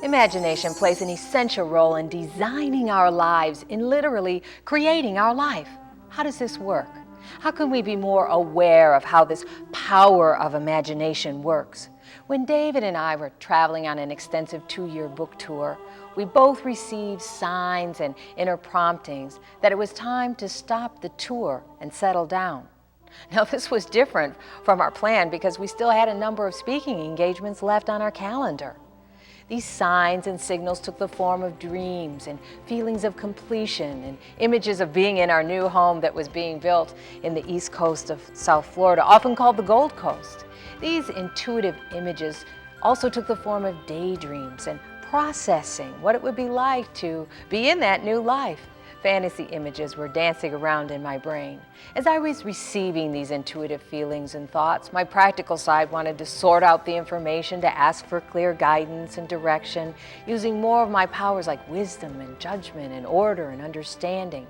Imagination plays an essential role in designing our lives, in literally creating our life. How does this work? How can we be more aware of how this power of imagination works? When David and I were traveling on an extensive 2-year book tour, we both received signs and inner promptings that it was time to stop the tour and settle down. Now, this was different from our plan because we still had a number of speaking engagements left on our calendar. These signs and signals took the form of dreams and feelings of completion and images of being in our new home that was being built in the east coast of South Florida, often called the Gold Coast. These intuitive images also took the form of daydreams and processing what it would be like to be in that new life. Fantasy images were dancing around in my brain. As I was receiving these intuitive feelings and thoughts, my practical side wanted to sort out the information, to ask for clear guidance and direction, using more of my powers like wisdom and judgment and order and understanding.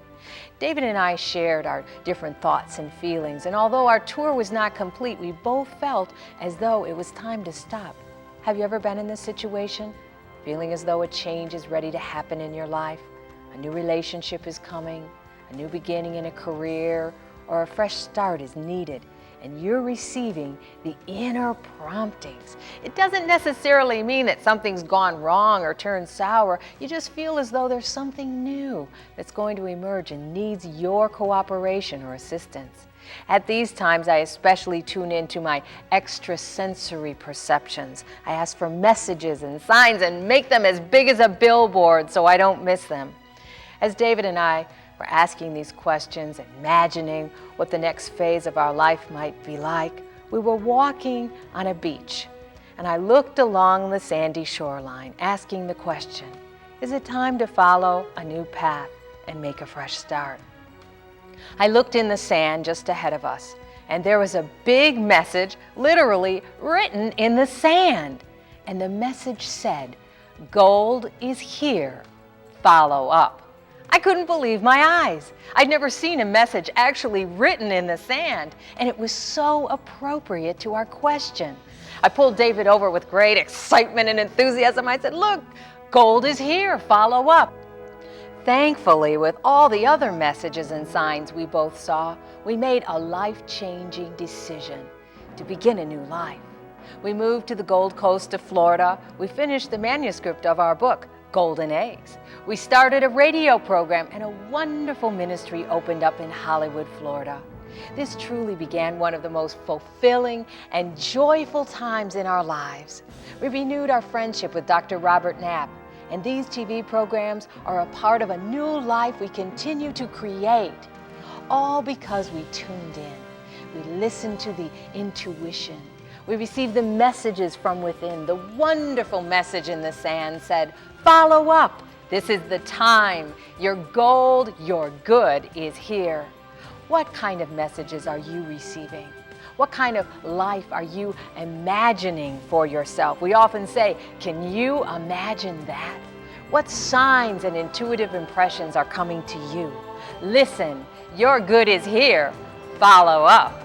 David and I shared our different thoughts and feelings, and although our tour was not complete, we both felt as though it was time to stop. Have you ever been in this situation? Feeling as though a change is ready to happen in your life? A new relationship is coming, a new beginning in a career, or a fresh start is needed, and you're receiving the inner promptings. It doesn't necessarily mean that something's gone wrong or turned sour. You just feel as though there's something new that's going to emerge and needs your cooperation or assistance. At these times, I especially tune into my extrasensory perceptions. I ask for messages and signs and make them as big as a billboard so I don't miss them. As David and I were asking these questions, imagining what the next phase of our life might be like, we were walking on a beach, and I looked along the sandy shoreline, asking the question, is it time to follow a new path and make a fresh start? I looked in the sand just ahead of us, and there was a big message literally written in the sand. And the message said, "Gold is here, follow up." I couldn't believe my eyes. I'd never seen a message actually written in the sand, and it was so appropriate to our question. I pulled David over with great excitement and enthusiasm. I said, "Look, gold is here, follow up." Thankfully, with all the other messages and signs we both saw, we made a life-changing decision to begin a new life. We moved to the Gold Coast of Florida. We finished the manuscript of our book, Golden Eggs. We started a radio program, and a wonderful ministry opened up in Hollywood, Florida. This truly began one of the most fulfilling and joyful times in our lives. We renewed our friendship with Dr. Robert Knapp, and these TV programs are a part of a new life we continue to create, all because we tuned in. We listened to the intuition. We received the messages from within. The wonderful message in the sand said, "Follow up. This is the time. Your gold, your good is here." What kind of messages are you receiving? What kind of life are you imagining for yourself? We often say, can you imagine that? What signs and intuitive impressions are coming to you? Listen, your good is here. Follow up.